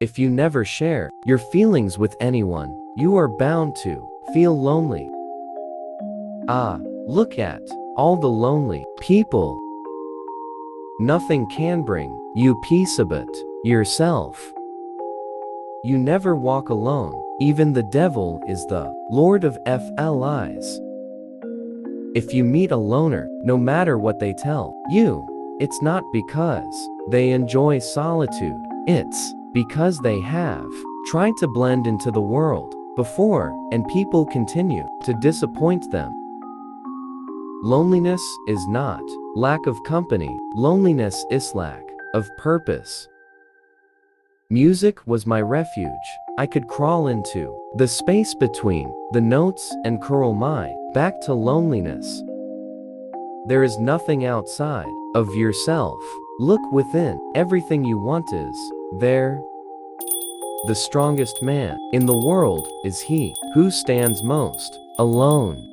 If you never share your feelings with anyone, you are bound to feel lonely. Look at all the lonely people. Nothing can bring you peace but yourself. You never walk alone. Even the devil is the Lord of Flies. If you meet a loner, no matter what they tell you, it's not because they enjoy solitude. It's because they have tried to blend into the world before, and people continue to disappoint them. Loneliness is not lack of company. Loneliness is lack of purpose. Music was my refuge. I could crawl into the space between the notes and curl my back to loneliness. There is nothing outside of yourself. Look within. Everything you want is there. The strongest man in the world is he who stands most alone.